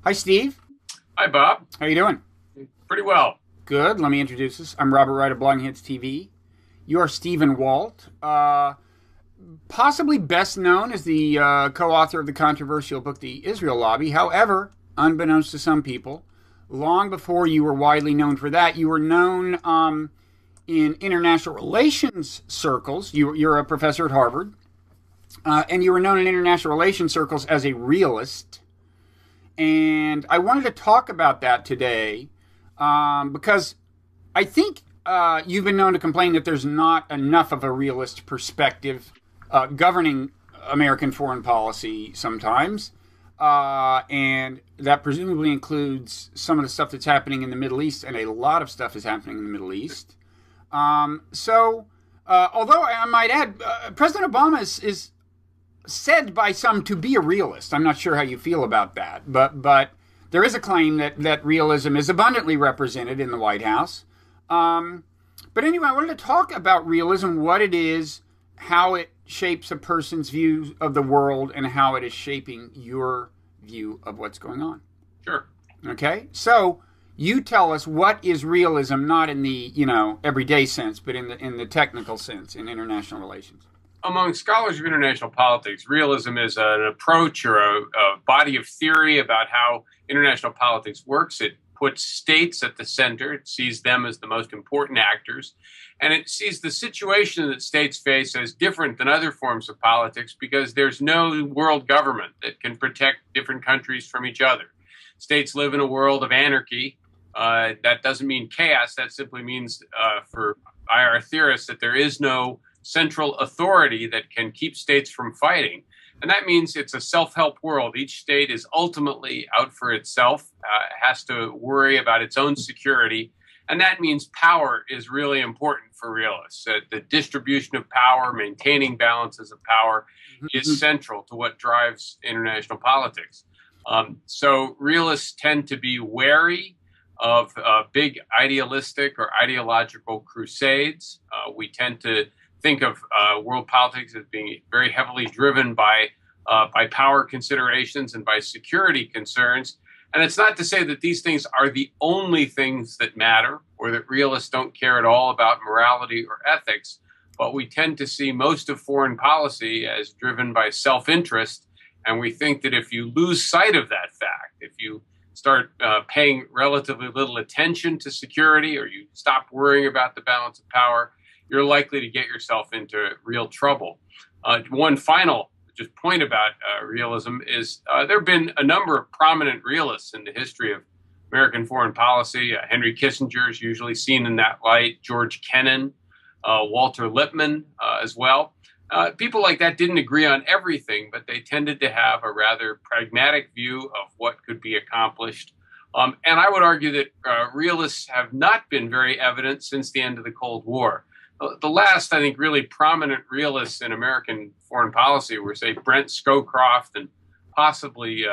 Hi, Steve. Hi, Bob. How you doing? Pretty well. Good. Let me introduce us. I'm Robert Wright of Blogging Hits TV. You are Stephen Walt, possibly best known as the co-author of the controversial book, The Israel Lobby. However, unbeknownst to some people, long before you were widely known for that, you were known in international relations circles. You're a professor at Harvard, and you were known in international relations circles as a realist. And I wanted to talk about that today because I think you've been known to complain that there's not enough of a realist perspective governing American foreign policy sometimes. And that presumably includes some of the stuff that's happening in the Middle East, and a lot of stuff is happening in the Middle East. Although I might add, President Obama is said by some to be a realist. I'm not sure how you feel about that, but there is a claim that realism is abundantly represented in the White House. But anyway, I wanted to talk about realism, what it is, how it shapes a person's view of the world, and how it is shaping your view of what's going on. Sure. Okay? So you tell us, what is realism, not in the, everyday sense, but in the technical sense in international relations? Among scholars of international politics, realism is an approach or a body of theory about how international politics works. It puts states at the center. It sees them as the most important actors. And it sees the situation that states face as different than other forms of politics because there's no world government that can protect different countries from each other. States live in a world of anarchy. That doesn't mean chaos. That simply means, for IR theorists, that there is no central authority that can keep states from fighting. And that means it's a self-help world. Each state is ultimately out for itself, has to worry about its own security. And that means power is really important for realists. The distribution of power, maintaining balances of power is central to what drives international politics. So realists tend to be wary of big idealistic or ideological crusades. We tend to think of world politics as being very heavily driven by power considerations and by security concerns. And it's not to say that these things are the only things that matter or that realists don't care at all about morality or ethics, but we tend to see most of foreign policy as driven by self-interest. And we think that if you lose sight of that fact, if you start paying relatively little attention to security or you stop worrying about the balance of power, you're likely to get yourself into real trouble. One final just point about realism is there have been a number of prominent realists in the history of American foreign policy. Henry Kissinger is usually seen in that light, George Kennan, Walter Lippmann as well. People like that didn't agree on everything, but they tended to have a rather pragmatic view of what could be accomplished. And I would argue that realists have not been very evident since the end of the Cold War. The last, I think, really prominent realists in American foreign policy were, say, Brent Scowcroft and possibly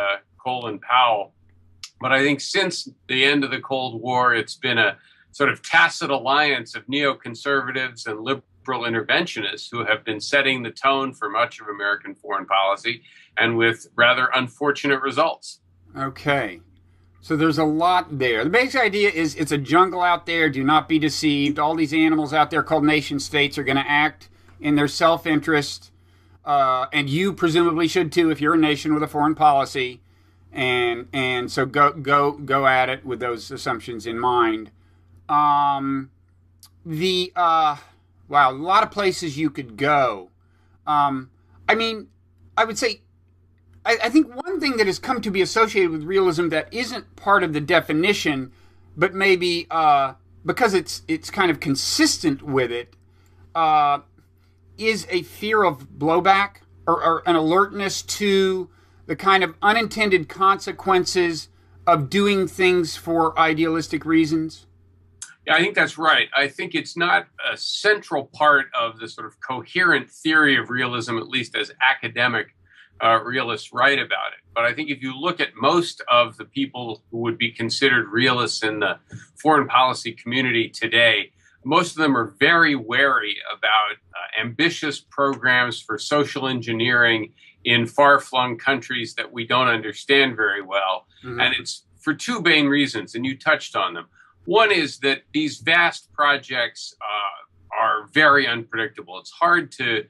Colin Powell. But I think since the end of the Cold War, it's been a sort of tacit alliance of neoconservatives and liberal interventionists who have been setting the tone for much of American foreign policy, and with rather unfortunate results. Okay. So there's a lot there. The basic idea is it's a jungle out there. Do not be deceived. All these animals out there called nation states are going to act in their self-interest. And you presumably should too if you're a nation with a foreign policy. And so go at it with those assumptions in mind. Wow, a lot of places you could go. I would say I think one thing that has come to be associated with realism that isn't part of the definition, but maybe because it's kind of consistent with it, is a fear of blowback or an alertness to the kind of unintended consequences of doing things for idealistic reasons. Yeah, I think that's right. I think it's not a central part of the sort of coherent theory of realism, at least as academic realists write about it. But I think if you look at most of the people who would be considered realists in the foreign policy community today, most of them are very wary about ambitious programs for social engineering in far-flung countries that we don't understand very well. Mm-hmm. And it's for two main reasons, and you touched on them. One is that these vast projects are very unpredictable. It's hard to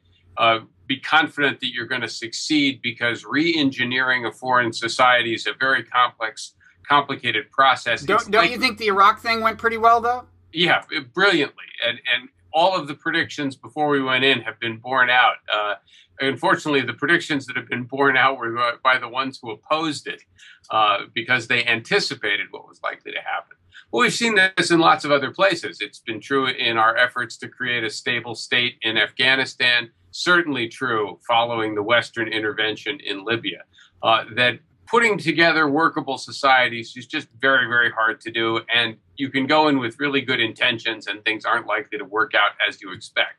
be confident that you're going to succeed because re-engineering a foreign society is a very complicated process. Don't you think the Iraq thing went pretty well, though? Yeah, brilliantly. And all of the predictions before we went in have been borne out. Unfortunately, the predictions that have been borne out were by the ones who opposed it because they anticipated what was likely to happen. Well, we've seen this in lots of other places. It's been true in our efforts to create a stable state in Afghanistan, certainly true following the Western intervention in Libya, that putting together workable societies is just very, very hard to do. And you can go in with really good intentions and things aren't likely to work out as you expect.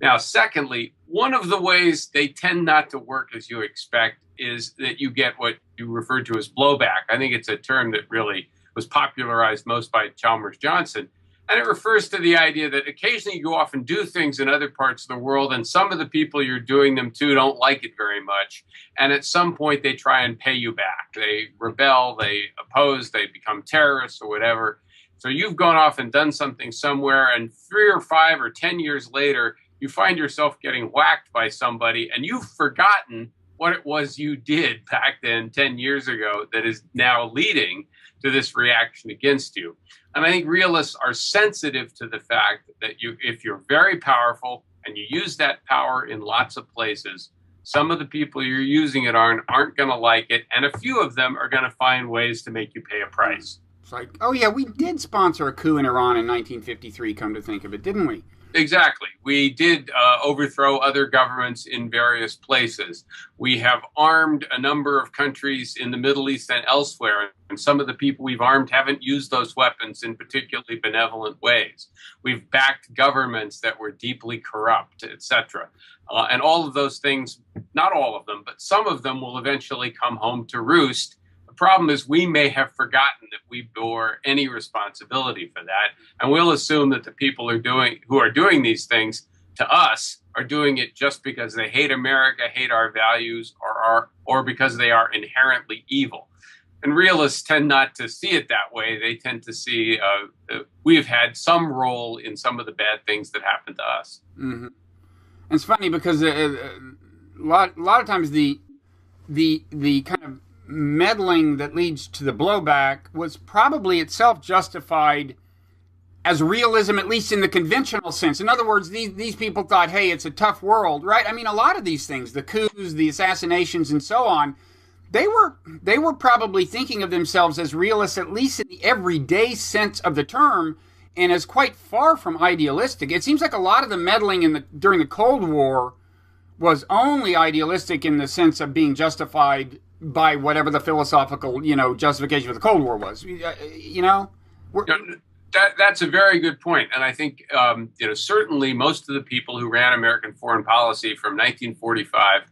Now, secondly, one of the ways they tend not to work as you expect is that you get what you referred to as blowback. I think it's a term that really was popularized most by Chalmers Johnson. And it refers to the idea that occasionally you go off and do things in other parts of the world, and some of the people you're doing them to don't like it very much. And at some point, they try and pay you back. They rebel, they oppose, they become terrorists or whatever. So you've gone off and done something somewhere, and 3 or 5 or 10 years later, you find yourself getting whacked by somebody, and you've forgotten what it was you did back then 10 years ago that is now leading to this reaction against you. And I think realists are sensitive to the fact that if you're very powerful and you use that power in lots of places, some of the people you're using it on aren't going to like it, and a few of them are going to find ways to make you pay a price. It's like, oh yeah, we did sponsor a coup in Iran in 1953, come to think of it, didn't we? Exactly. We did overthrow other governments in various places. We have armed a number of countries in the Middle East and elsewhere, and some of the people we've armed haven't used those weapons in particularly benevolent ways. We've backed governments that were deeply corrupt, etc. And all of those things, not all of them, but some of them will eventually come home to roost. The problem is we may have forgotten that we bore any responsibility for that, and we'll assume that the people who are doing these things to us are doing it just because they hate America, hate our values, or because they are inherently evil. And realists tend not to see it that way. They tend to see we've had some role in some of the bad things that happened to us. Mm-hmm. It's funny because a lot of times the kind of meddling that leads to the blowback was probably itself justified as realism, at least in the conventional sense. In other words, these people thought, hey, it's a tough world, right? I mean, a lot of these things, the coups, the assassinations, and so on, they were probably thinking of themselves as realists, at least in the everyday sense of the term, and as quite far from idealistic. It seems like a lot of the meddling during the Cold War was only idealistic in the sense of being justified by whatever the philosophical, justification for the Cold War was. That's a very good point. And I think, certainly most of the people who ran American foreign policy from 1945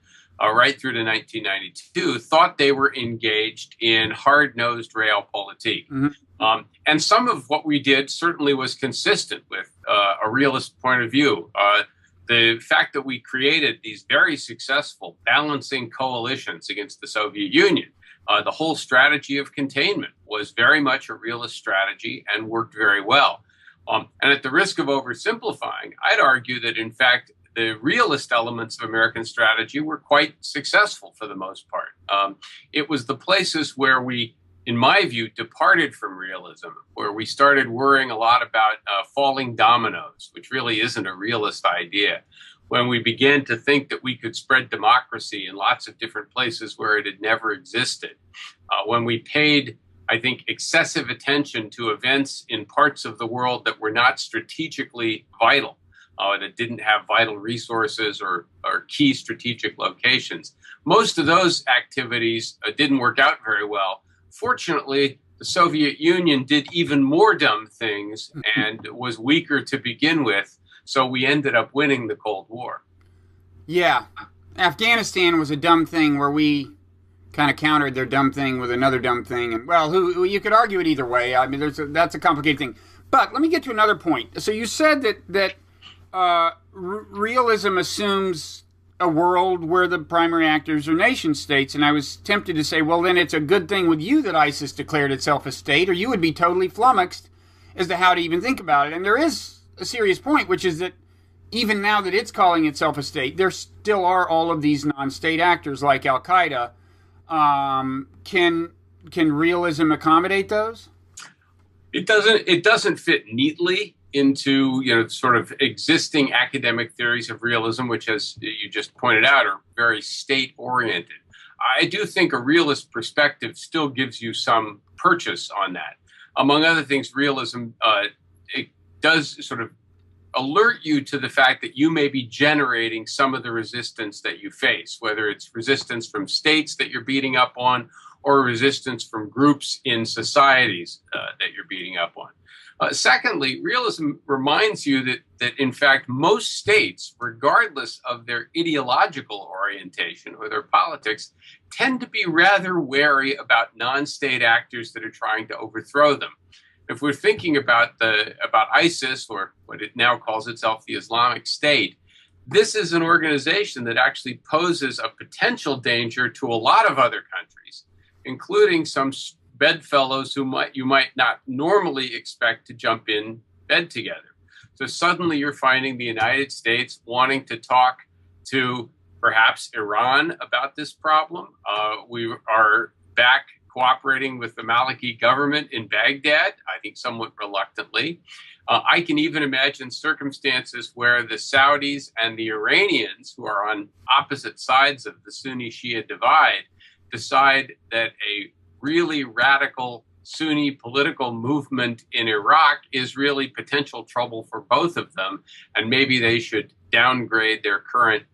right through to 1992 thought they were engaged in hard-nosed realpolitik. Mm-hmm. And some of what we did certainly was consistent with a realist point of view. The fact that we created these very successful balancing coalitions against the Soviet Union, the whole strategy of containment was very much a realist strategy and worked very well. And at the risk of oversimplifying, I'd argue that, in fact, the realist elements of American strategy were quite successful for the most part. It was the places where we, in my view, departed from realism, where we started worrying a lot about falling dominoes, which really isn't a realist idea. When we began to think that we could spread democracy in lots of different places where it had never existed. When we paid, I think, excessive attention to events in parts of the world that were not strategically vital, that didn't have vital resources or key strategic locations. Most of those activities didn't work out very well. Fortunately, the Soviet Union did even more dumb things and was weaker to begin with, so we ended up winning the Cold War. Yeah. Afghanistan was a dumb thing where we kind of countered their dumb thing with another dumb thing. And, well, you could argue it either way. I mean, that's a complicated thing. But let me get to another point. So you said that realism assumes a world where the primary actors are nation states. And I was tempted to say, well, then it's a good thing with you that ISIS declared itself a state, or you would be totally flummoxed as to how to even think about it. And there is a serious point, which is that even now that it's calling itself a state, there still are all of these non-state actors like Al-Qaeda. Can realism accommodate those? It doesn't fit neatly into, sort of existing academic theories of realism, which, as you just pointed out, are very state-oriented. I do think a realist perspective still gives you some purchase on that. Among other things, realism, it does sort of alert you to the fact that you may be generating some of the resistance that you face, whether it's resistance from states that you're beating up on or resistance from groups in societies that you're beating up on. Secondly, realism reminds you that in fact, most states, regardless of their ideological orientation or their politics, tend to be rather wary about non-state actors that are trying to overthrow them. If we're thinking about ISIS, or what it now calls itself, the Islamic State, this is an organization that actually poses a potential danger to a lot of other countries, including some bedfellows who you might not normally expect to jump in bed together. So suddenly you're finding the United States wanting to talk to perhaps Iran about this problem. We are back cooperating with the Maliki government in Baghdad, I think somewhat reluctantly. I can even imagine circumstances where the Saudis and the Iranians, who are on opposite sides of the Sunni-Shia divide, decide that a really radical Sunni political movement in Iraq is really potential trouble for both of them, and maybe they should downgrade their current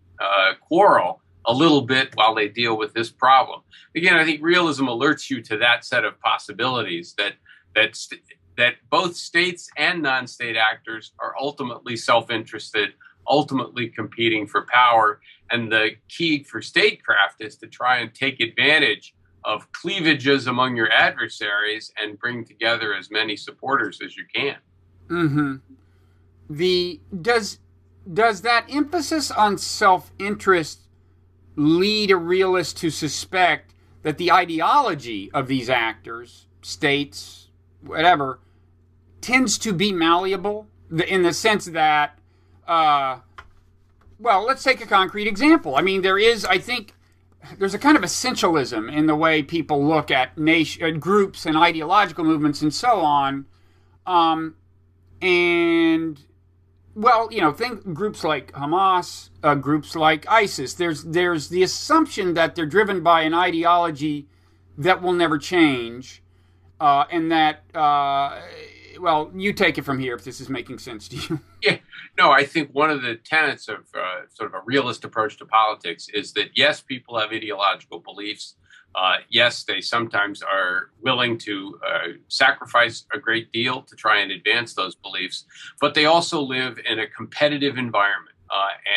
quarrel a little bit while they deal with this problem. Again, I think realism alerts you to that set of possibilities, that both states and non-state actors are ultimately self-interested, ultimately competing for power, and the key for statecraft is to try and take advantage of cleavages among your adversaries and bring together as many supporters as you can. Mm-hmm. Does that emphasis on self-interest lead a realist to suspect that the ideology of these actors, states, whatever, tends to be malleable in the sense that, well, let's take a concrete example. I mean, I think, there's a kind of essentialism in the way people look at groups and ideological movements and so on. And, well, think groups like Hamas, groups like ISIS. There's the assumption that they're driven by an ideology that will never change, and that, well, you take it from here if this is making sense to you. Yeah, no, I think one of the tenets of sort of a realist approach to politics is that, yes, people have ideological beliefs. Yes, they sometimes are willing to sacrifice a great deal to try and advance those beliefs, but they also live in a competitive environment.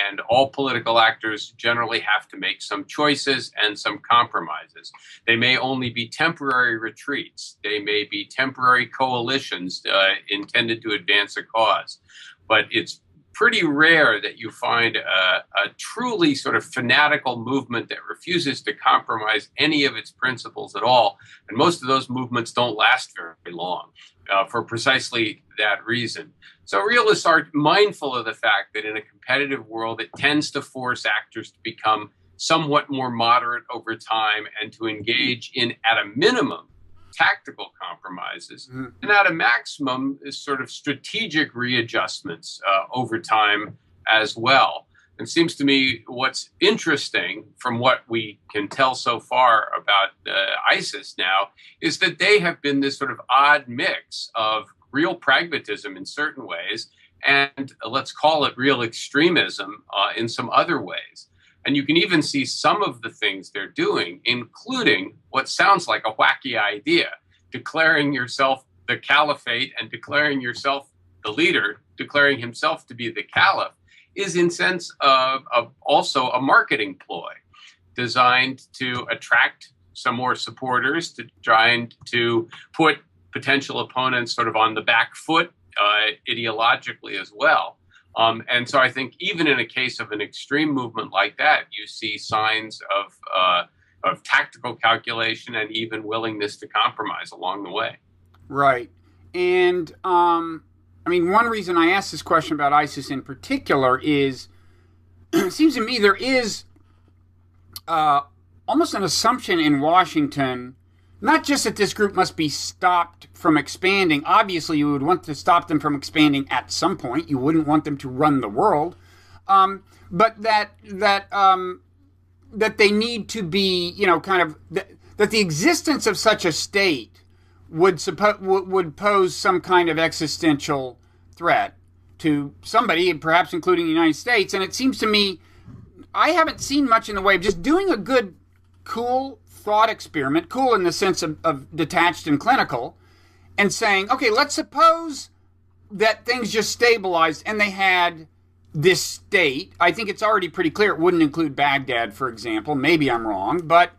And all political actors generally have to make some choices and some compromises. They may only be temporary retreats. They may be temporary coalitions intended to advance a cause. But it's pretty rare that you find a truly sort of fanatical movement that refuses to compromise any of its principles at all. And most of those movements don't last very long for precisely that reason. So realists are mindful of the fact that in a competitive world, it tends to force actors to become somewhat more moderate over time and to engage in, at a minimum, tactical compromises, and at a maximum is sort of strategic readjustments over time as well. And it seems to me what's interesting from what we can tell so far about ISIS now is that they have been this sort of odd mix of real pragmatism in certain ways and let's call it real extremism in some other ways. And you can even see some of the things they're doing, including what sounds like a wacky idea, declaring yourself the caliphate and declaring yourself the leader, declaring himself to be the caliph, is in sense of also a marketing ploy designed to attract some more supporters, to try to put potential opponents sort of on the back foot ideologically as well. And so I think even in a case of an extreme movement like that, you see signs of tactical calculation and even willingness to compromise along the way. Right. And, I mean, one reason I asked this question about ISIS in particular is it seems to me there is almost an assumption in Washington, not just that this group must be stopped from expanding. Obviously, you would want to stop them from expanding at some point. You wouldn't want them to run the world. But that they need to be, you know, kind of, that the existence of such a state would pose some kind of existential threat to somebody, perhaps including the United States. And it seems to me, I haven't seen much in the way of just doing a good, cool thought experiment, cool in the sense of detached and clinical, and saying, okay, let's suppose that things just stabilized and they had this state. I think it's already pretty clear it wouldn't include Baghdad, for example. Maybe I'm wrong, but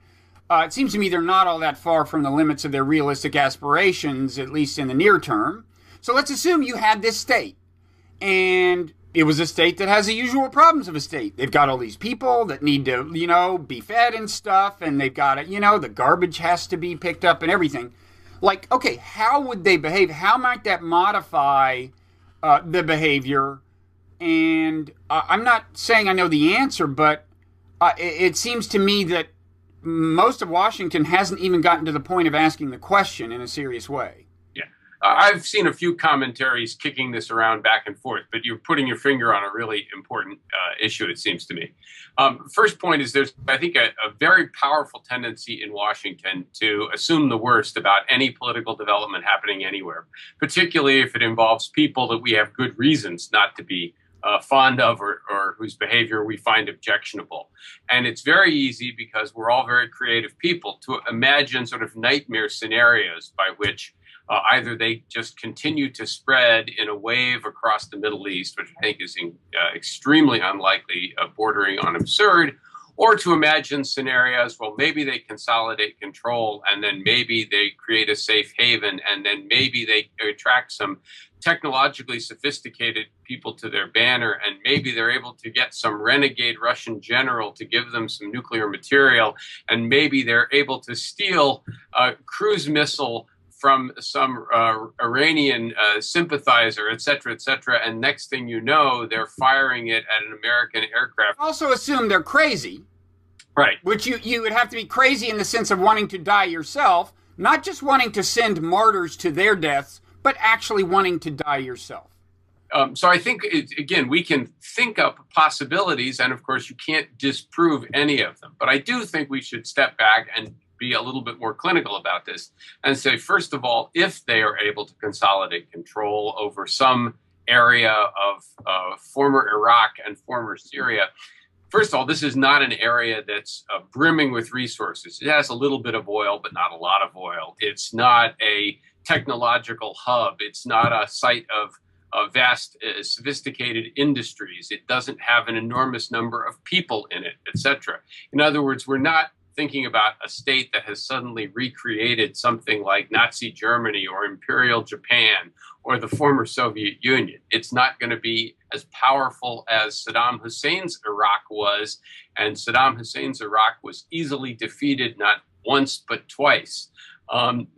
it seems to me they're not all that far from the limits of their realistic aspirations, at least in the near term. So let's assume you had this state, and it was a state that has the usual problems of a state. They've got all these people that need to, you know, be fed and stuff, and they've got to, you know, the garbage has to be picked up and everything. Like, okay, how would they behave? How might that modify the behavior? And I'm not saying I know the answer, but it seems to me that most of Washington hasn't even gotten to the point of asking the question in a serious way. Yeah. I've seen a few commentaries kicking this around back and forth, but you're putting your finger on a really important issue, it seems to me. First point is there's, I think, a very powerful tendency in Washington to assume the worst about any political development happening anywhere, particularly if it involves people that we have good reasons not to be fond of or whose behavior we find objectionable. And it's very easy, because we're all very creative people, to imagine sort of nightmare scenarios by which either they just continue to spread in a wave across the Middle East, which I think is extremely unlikely, bordering on absurd, or to imagine scenarios, well, maybe they consolidate control, and then maybe they create a safe haven, and then maybe they attract some technologically sophisticated people to their banner, and maybe they're able to get some renegade Russian general to give them some nuclear material, and maybe they're able to steal a cruise missile from some Iranian sympathizer, et cetera, and next thing you know, they're firing it at an American aircraft. Also assume they're crazy. Right. Which you would have to be crazy in the sense of wanting to die yourself, not just wanting to send martyrs to their deaths, but actually wanting to die yourself. So I think, again, we can think up possibilities, and of course you can't disprove any of them. But I do think we should step back and be a little bit more clinical about this and say, first of all, if they are able to consolidate control over some area of former Iraq and former Syria, first of all, this is not an area that's brimming with resources. It has a little bit of oil, but not a lot of oil. It's not a technological hub. It's not a site of vast, sophisticated industries. It doesn't have an enormous number of people in it, etc. In other words, we're not thinking about a state that has suddenly recreated something like Nazi Germany or Imperial Japan or the former Soviet Union. It's not going to be as powerful as Saddam Hussein's Iraq was, and Saddam Hussein's Iraq was easily defeated not once but twice.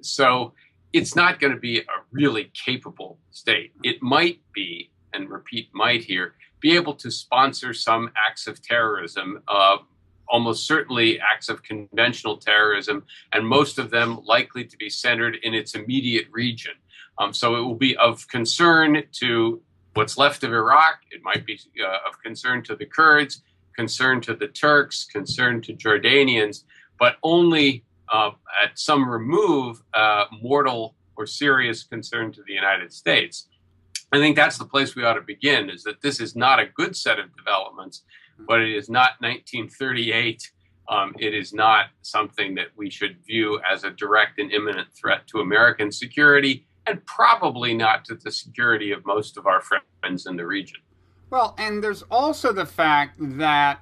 So it's not going to be a really capable state. It might be, and repeat might here, be able to sponsor some acts of terrorism, almost certainly acts of conventional terrorism, and most of them likely to be centered in its immediate region. So it will be of concern to what's left of Iraq. It might be of concern to the Kurds, concern to the Turks, concern to Jordanians, but only at some remove mortal or serious concern to the United States. I think that's the place we ought to begin, is that this is not a good set of developments, but it is not 1938. It is not something that we should view as a direct and imminent threat to American security, and probably not to the security of most of our friends in the region. Well, and there's also the fact that,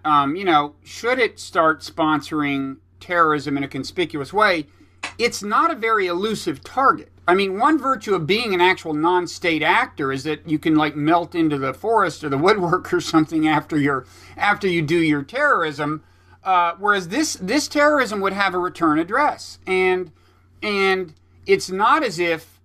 should it start sponsoring terrorism in a conspicuous way, it's not a very elusive target. I mean, one virtue of being an actual non-state actor is that you can like melt into the forest or the woodwork or something after you do your terrorism. Whereas this terrorism would have a return address, and it's not as if,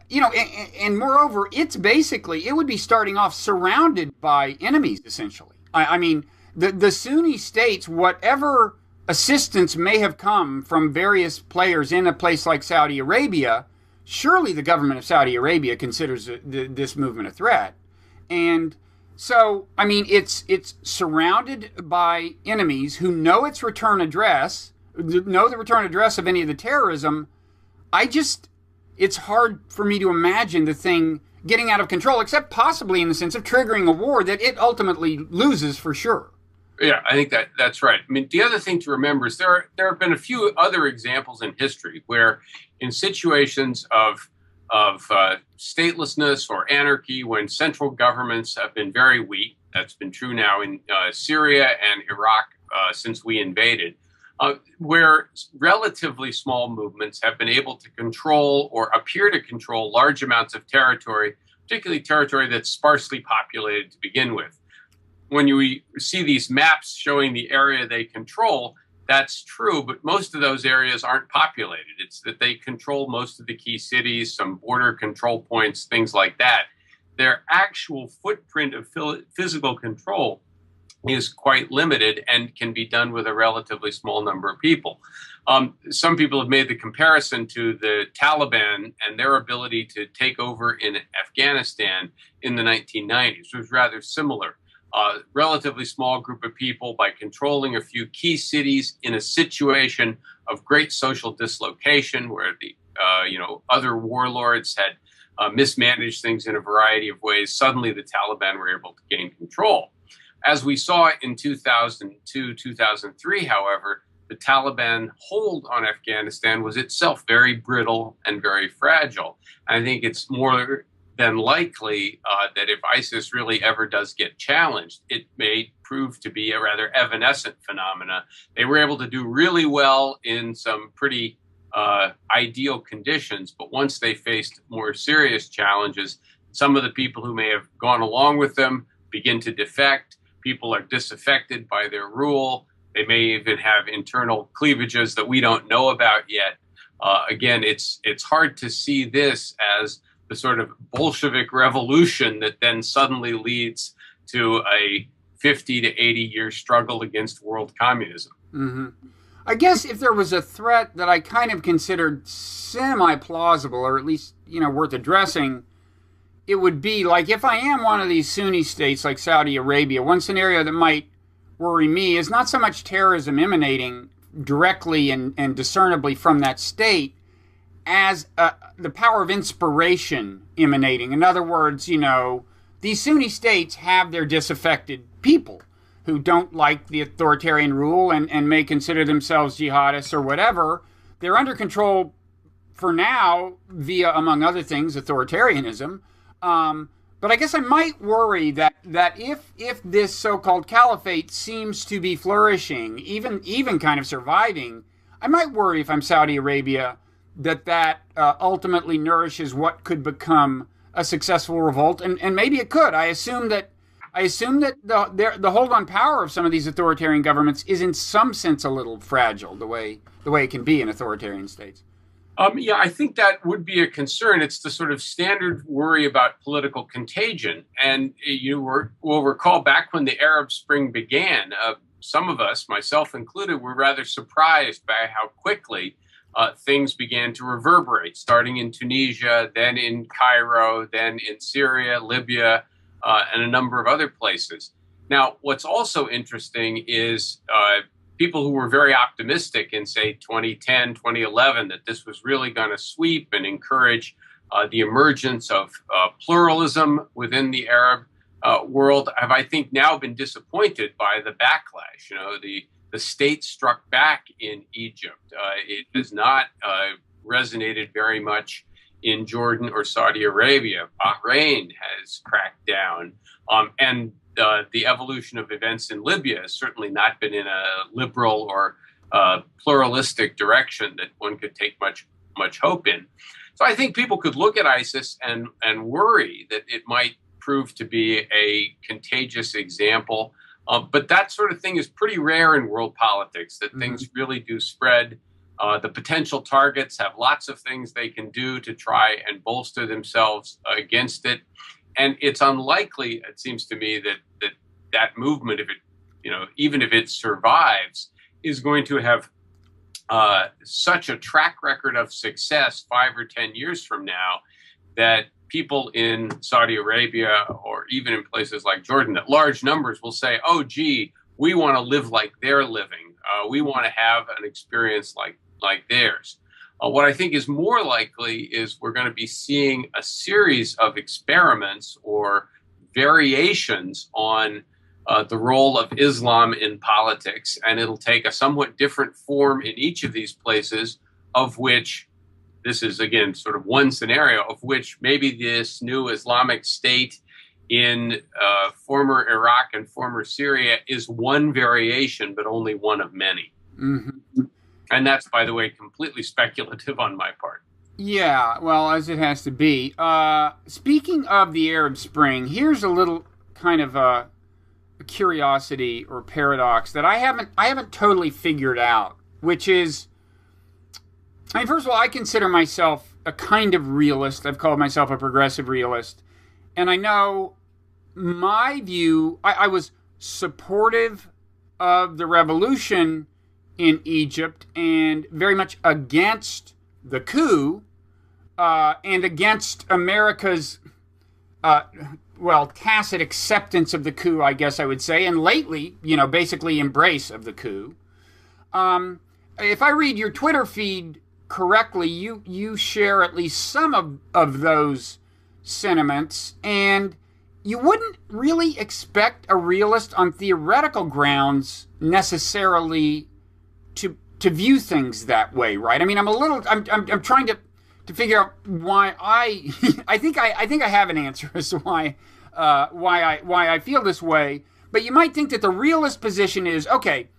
you know, and moreover, it's basically, it would be starting off surrounded by enemies essentially. I mean, the Sunni states, whatever assistance may have come from various players in a place like Saudi Arabia, surely the government of Saudi Arabia considers this movement a threat. And so, I mean, it's surrounded by enemies who know its return address, know the return address of any of the terrorism. It's hard for me to imagine the thing getting out of control, except possibly in the sense of triggering a war that it ultimately loses for sure. Yeah, I think that's right. I mean, the other thing to remember is there have been a few other examples in history where, in situations of statelessness or anarchy, when central governments have been very weak, that's been true now in Syria and Iraq since we invaded, where relatively small movements have been able to control or appear to control large amounts of territory, particularly territory that's sparsely populated to begin with. When you see these maps showing the area they control, that's true, but most of those areas aren't populated. It's that they control most of the key cities, some border control points, things like that. Their actual footprint of physical control is quite limited and can be done with a relatively small number of people. Some people have made the comparison to the Taliban and their ability to take over in Afghanistan in the 1990s, which was rather similar. Relatively small group of people, by controlling a few key cities in a situation of great social dislocation where the other warlords had mismanaged things in a variety of ways, suddenly the Taliban were able to gain control. As we saw in 2002, 2003, however, the Taliban hold on Afghanistan was itself very brittle and very fragile. And I think it's more than likely that if ISIS really ever does get challenged, it may prove to be a rather evanescent phenomena. They were able to do really well in some pretty ideal conditions, but once they faced more serious challenges, some of the people who may have gone along with them begin to defect. People are disaffected by their rule. They may even have internal cleavages that we don't know about yet. Again, it's hard to see this as the sort of Bolshevik revolution that then suddenly leads to a 50 to 80-year struggle against world communism. Mm-hmm. I guess if there was a threat that I kind of considered semi-plausible, or at least, worth addressing, it would be like if I am one of these Sunni states like Saudi Arabia, one scenario that might worry me is not so much terrorism emanating directly and discernibly from that state as the power of inspiration emanating. In other words, these Sunni states have their disaffected people who don't like the authoritarian rule and may consider themselves jihadists or whatever. They're under control for now via, among other things, authoritarianism. But I guess I might worry that if this so-called caliphate seems to be flourishing, even kind of surviving, I might worry if I'm Saudi Arabia that ultimately nourishes what could become a successful revolt, and maybe it could. I assume that the hold on power of some of these authoritarian governments is in some sense a little fragile, the way it can be in authoritarian states. Yeah, I think that would be a concern. It's the sort of standard worry about political contagion. And you will recall back when the Arab Spring began, some of us, myself included, were rather surprised by how quickly things began to reverberate, starting in Tunisia, then in Cairo, then in Syria, Libya, and a number of other places. Now, what's also interesting is people who were very optimistic in, say, 2010, 2011, that this was really going to sweep and encourage the emergence of pluralism within the Arab world, have, I think, now been disappointed by the backlash. The state struck back in Egypt. It has not resonated very much in Jordan or Saudi Arabia. Bahrain has cracked down. And the evolution of events in Libya has certainly not been in a liberal or pluralistic direction that one could take much hope in. So I think people could look at ISIS and worry that it might prove to be a contagious example. But that sort of thing is pretty rare in world politics, that things really do spread. The potential targets have lots of things they can do to try and bolster themselves against it. And it's unlikely, it seems to me, that movement, if it, even if it survives, is going to have such a track record of success 5 or 10 years from now that people in Saudi Arabia or even in places like Jordan, that large numbers will say, oh, gee, we want to live like they're living. We want to have an experience like theirs. What I think is more likely is we're going to be seeing a series of experiments or variations on the role of Islam in politics, and it'll take a somewhat different form in each of these places, of which this is, again, sort of one scenario, of which maybe this new Islamic State in former Iraq and former Syria is one variation, but only one of many. Mm-hmm. And that's, by the way, completely speculative on my part. Yeah, well, as it has to be. Speaking of the Arab Spring, here's a little kind of a curiosity or paradox that I haven't totally figured out, which is, I mean, first of all, I consider myself a kind of realist. I've called myself a progressive realist. And I know my view, I was supportive of the revolution in Egypt and very much against the coup and against America's tacit acceptance of the coup, I guess I would say, and lately, basically embrace of the coup. If I read your Twitter feed correctly, you share at least some of those sentiments, and you wouldn't really expect a realist on theoretical grounds necessarily to view things that way, right? I mean, I'm trying to figure out why I think I have an answer as to why I feel this way. But you might think that the realist position is, okay,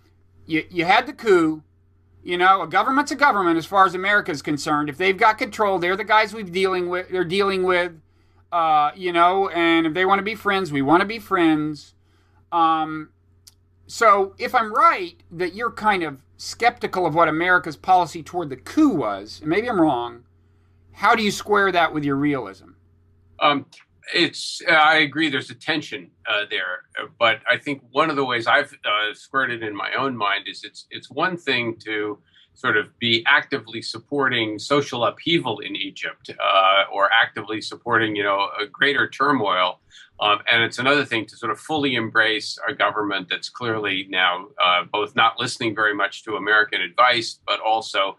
you had the coup, a government's a government as far as America is concerned. If they've got control, they're the guys they're dealing with, and if they want to be friends, we want to be friends. So if I'm right that you're kind of skeptical of what America's policy toward the coup was, and maybe I'm wrong, how do you square that with your realism? I agree there's a tension there, but I think one of the ways I've squared it in my own mind is it's one thing to sort of be actively supporting social upheaval in Egypt or actively supporting, a greater turmoil. And it's another thing to sort of fully embrace a government that's clearly now both not listening very much to American advice, but also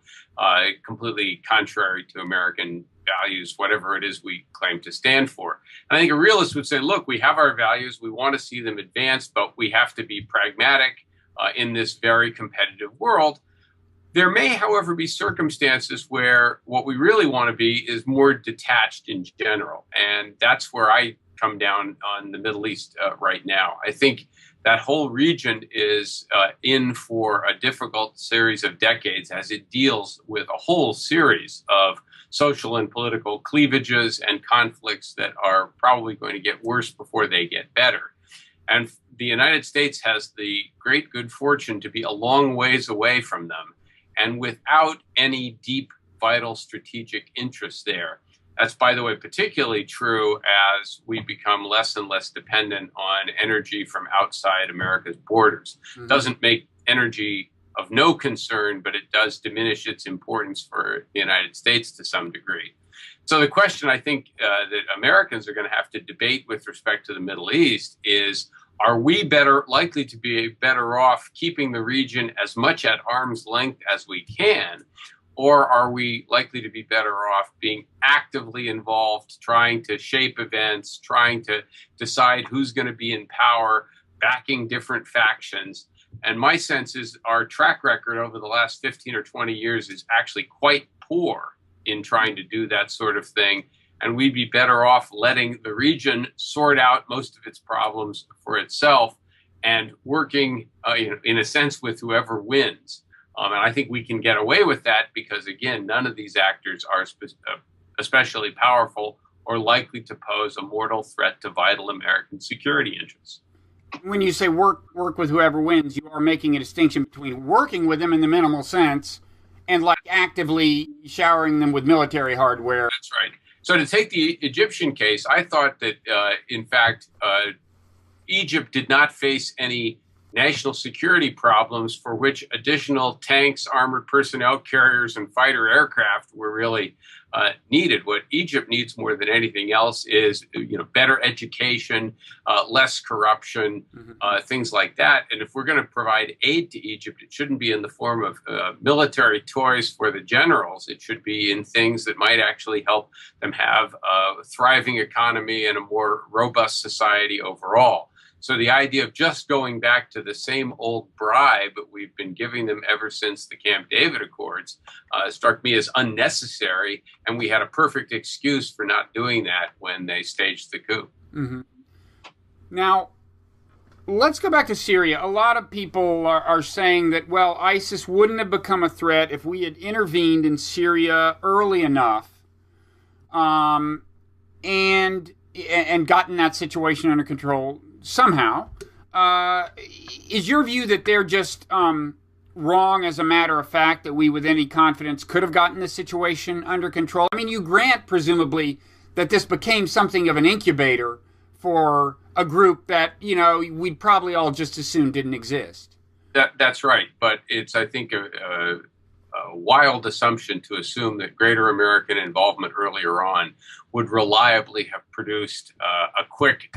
completely contrary to American values, whatever it is we claim to stand for. And I think a realist would say, look, we have our values, we want to see them advanced, but we have to be pragmatic in this very competitive world. There may, however, be circumstances where what we really want to be is more detached in general. And that's where I come down on the Middle East right now. I think that whole region is in for a difficult series of decades as it deals with a whole series of social and political cleavages and conflicts that are probably going to get worse before they get better. And the United States has the great good fortune to be a long ways away from them and without any deep, vital strategic interest there. That's, by the way, particularly true as we become less and less dependent on energy from outside America's borders. Mm-hmm. Doesn't make energy of no concern, but it does diminish its importance for the United States to some degree. So the question I think that Americans are going to have to debate with respect to the Middle East is, are we likely to be better off keeping the region as much at arm's length as we can? Or are we likely to be better off being actively involved, trying to shape events, trying to decide who's going to be in power, backing different factions? And my sense is our track record over the last 15 or 20 years is actually quite poor in trying to do that sort of thing. And we'd be better off letting the region sort out most of its problems for itself and working, in a sense, with whoever wins. And I think we can get away with that because, again, none of these actors are especially powerful or likely to pose a mortal threat to vital American security interests. When you say work with whoever wins, you are making a distinction between working with them in the minimal sense and like actively showering them with military hardware. That's right. So to take the Egyptian case, I thought that, in fact, Egypt did not face any national security problems for which additional tanks, armored personnel carriers, and fighter aircraft were really needed. What Egypt needs more than anything else is, better education, less corruption, things like that. And if we're going to provide aid to Egypt, it shouldn't be in the form of military toys for the generals. It should be in things that might actually help them have a thriving economy and a more robust society overall. So the idea of just going back to the same old bribe that we've been giving them ever since the Camp David Accords struck me as unnecessary, and we had a perfect excuse for not doing that when they staged the coup. Mm-hmm. Now, let's go back to Syria. A lot of people are saying that, well, ISIS wouldn't have become a threat if we had intervened in Syria early enough and gotten that situation under control somehow. Is your view that they're just wrong as a matter of fact, that we with any confidence could have gotten the situation under control? I mean, you grant, presumably, that this became something of an incubator for a group that, we'd probably all just as soon didn't exist. That's right. But it's, I think, a wild assumption to assume that greater American involvement earlier on would reliably have produced a quick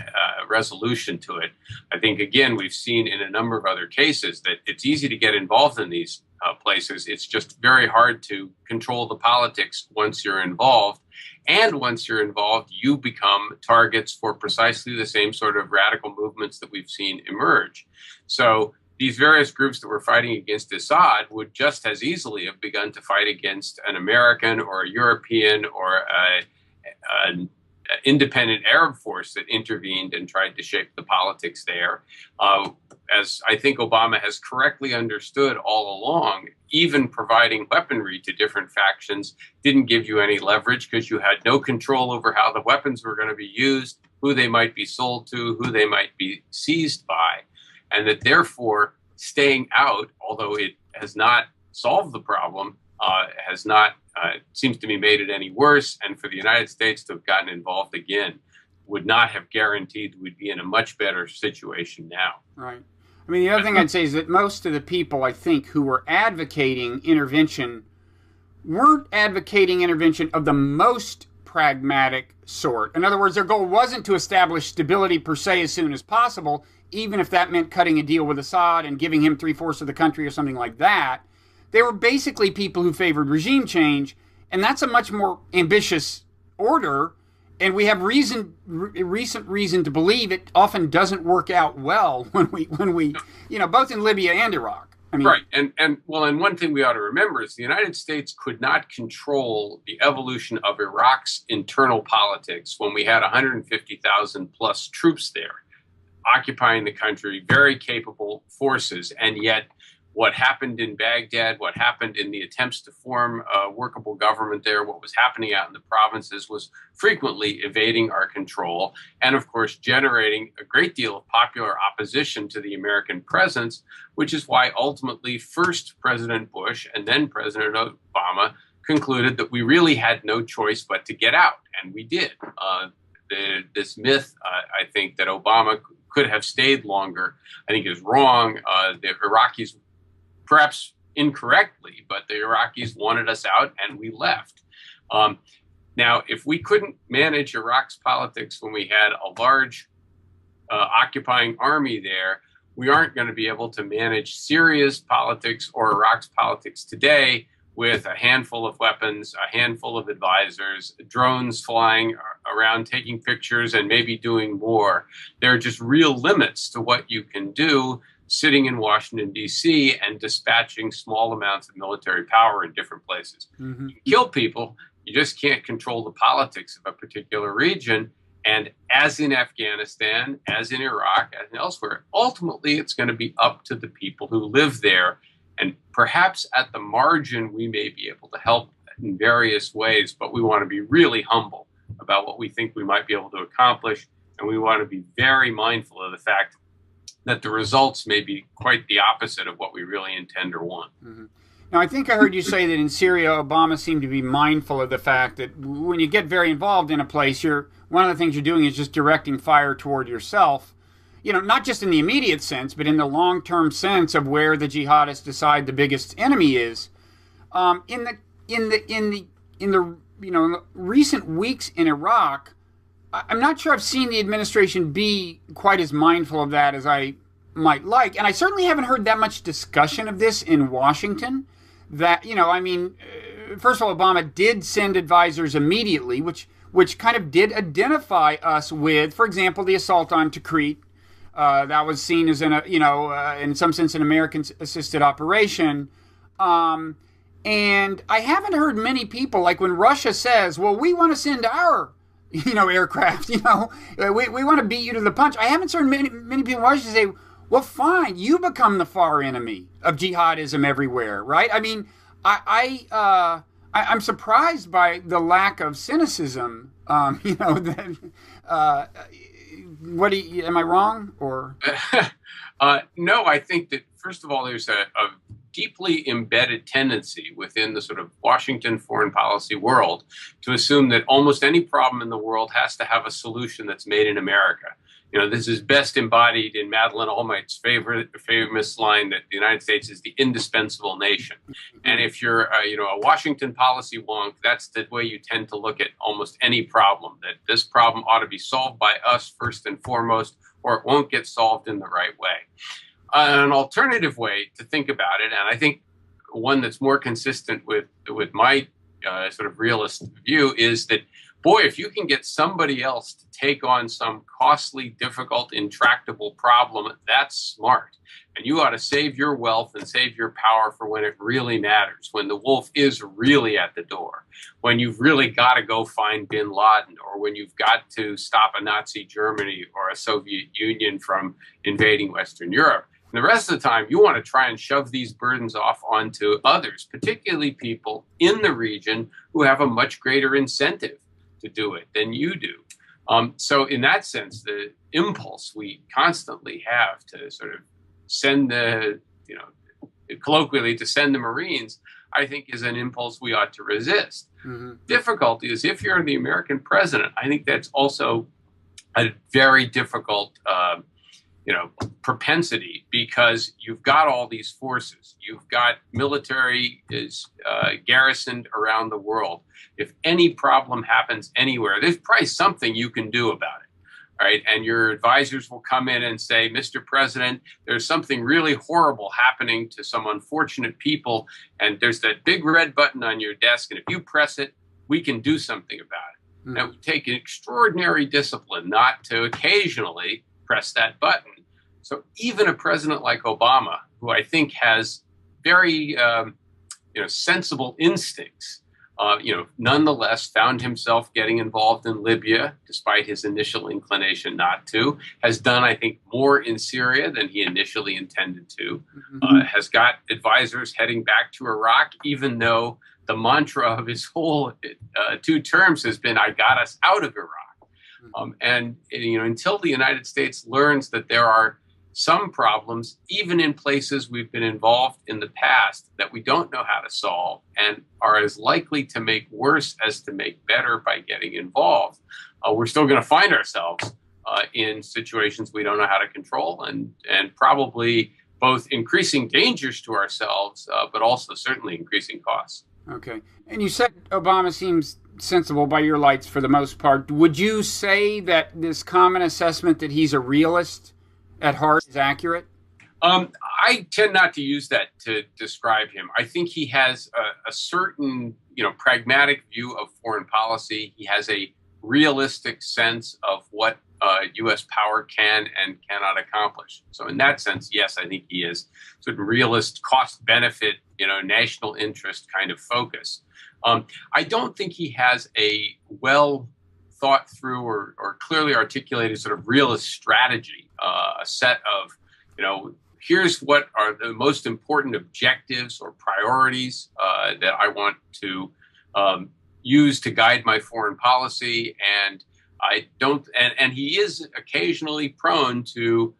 resolution to it. I think, again, we've seen in a number of other cases that it's easy to get involved in these places. It's just very hard to control the politics once you're involved. And once you're involved, you become targets for precisely the same sort of radical movements that we've seen emerge. So these various groups that were fighting against Assad would just as easily have begun to fight against an American or a European or an independent Arab force that intervened and tried to shape the politics there. As I think Obama has correctly understood all along, even providing weaponry to different factions didn't give you any leverage because you had no control over how the weapons were going to be used, who they might be sold to, who they might be seized by. And that therefore staying out, although it has not solved the problem, has not, seems to me, made it any worse. And for the United States to have gotten involved again would not have guaranteed we'd be in a much better situation now. Right. I mean, the other thing I'd say is that most of the people, I think, who were advocating intervention weren't advocating intervention of the most pragmatic sort. In other words, their goal wasn't to establish stability per se as soon as possible, even if that meant cutting a deal with Assad and giving him 3/4 of the country or something like that. They were basically people who favored regime change, and that's a much more ambitious order, and we have recent reason to believe it often doesn't work out well when we both in Libya and Iraq. I mean, right. And one thing we ought to remember is the United States could not control the evolution of Iraq's internal politics when we had 150,000 plus troops there occupying the country, very capable forces. And yet what happened in Baghdad, what happened in the attempts to form a workable government there, what was happening out in the provinces was frequently evading our control and, of course, generating a great deal of popular opposition to the American presence, which is why ultimately first President Bush and then President Obama concluded that we really had no choice but to get out, and we did. This myth, I think, that Obama could have stayed longer, I think is wrong. The Iraqis, perhaps incorrectly, but the Iraqis wanted us out and we left. Now, if we couldn't manage Iraq's politics when we had a large occupying army there, we aren't going to be able to manage Syria's politics or Iraq's politics today with a handful of weapons, a handful of advisors, drones flying around taking pictures and maybe doing more. There are just real limits to what you can do sitting in Washington, D.C. and dispatching small amounts of military power in different places. Mm-hmm. You kill people, you just can't control the politics of a particular region. And as in Afghanistan, as in Iraq, as in elsewhere, ultimately it's going to be up to the people who live there And perhaps at the margin, we may be able to help in various ways, but we want to be really humble about what we think we might be able to accomplish. And we want to be very mindful of the fact that the results may be quite the opposite of what we really intend or want. Mm-hmm. Now, I think I heard you say that in Syria, Obama seemed to be mindful of the fact that when you get very involved in a place, one of the things you're doing is just directing fire toward yourself. You know, not just in the immediate sense, but in the long-term sense of where the jihadists decide the biggest enemy is. In the recent weeks in Iraq, I'm not sure I've seen the administration be quite as mindful of that as I might like, and I certainly haven't heard that much discussion of this in Washington. That, first of all, Obama did send advisors immediately, which kind of did identify us with, for example, the assault on Tikrit. That was seen as in some sense, an American-assisted operation. And I haven't heard many people, like when Russia says, well, we want to send our, aircraft, we want to beat you to the punch. I haven't heard many people in Washington say, well, fine, you become the far enemy of jihadism everywhere, right? I mean, I'm surprised by the lack of cynicism. Am I wrong? Or no, I think that, first of all, there's a deeply embedded tendency within the sort of Washington foreign policy world to assume that almost any problem in the world has to have a solution that's made in America. This is best embodied in Madeleine Albright's famous line that the United States is the indispensable nation. And if you're, a Washington policy wonk, that's the way you tend to look at almost any problem, that this problem ought to be solved by us first and foremost, or it won't get solved in the right way. An alternative way to think about it, and I think one that's more consistent with my sort of realist view, is that, boy, if you can get somebody else to take on some costly, difficult, intractable problem, that's smart. And you ought to save your wealth and save your power for when it really matters, when the wolf is really at the door, when you've really got to go find bin Laden, or when you've got to stop a Nazi Germany or a Soviet Union from invading Western Europe. And the rest of the time, you want to try and shove these burdens off onto others, particularly people in the region who have a much greater incentive to do it than you do. So in that sense, the impulse we constantly have to sort of send colloquially to send the Marines, I think is an impulse we ought to resist. Mm-hmm. Difficulty is, if you're the American president, I think that's also a very difficult propensity, because you've got all these forces. You've got military is garrisoned around the world. If any problem happens anywhere, there's probably something you can do about it, right? And your advisors will come in and say, Mr. President, there's something really horrible happening to some unfortunate people, and there's that big red button on your desk, and if you press it, we can do something about it. Mm-hmm. And it would take an extraordinary discipline not to occasionally press that button. So even a president like Obama, who I think has very sensible instincts, nonetheless found himself getting involved in Libya, despite his initial inclination not to, has done, I think, more in Syria than he initially intended to, has got advisors heading back to Iraq, even though the mantra of his whole 2 terms has been, I got us out of Iraq. Until the United States learns that there are some problems, even in places we've been involved in the past, that we don't know how to solve and are as likely to make worse as to make better by getting involved, we're still going to find ourselves in situations we don't know how to control, and probably both increasing dangers to ourselves, but also certainly increasing costs. Okay. And you said Obama seems sensible by your lights for the most part. Would you say that this common assessment that he's a realist at heart is accurate? I tend not to use that to describe him. I think he has a certain, pragmatic view of foreign policy. He has a realistic sense of what U.S. power can and cannot accomplish. So in that sense, yes, I think he is sort of realist, cost-benefit, national interest kind of focus. I don't think he has a well thought through or clearly articulated sort of realist strategy, a set of, here's what are the most important objectives or priorities that I want to use to guide my foreign policy. And I don't, and he is occasionally prone to,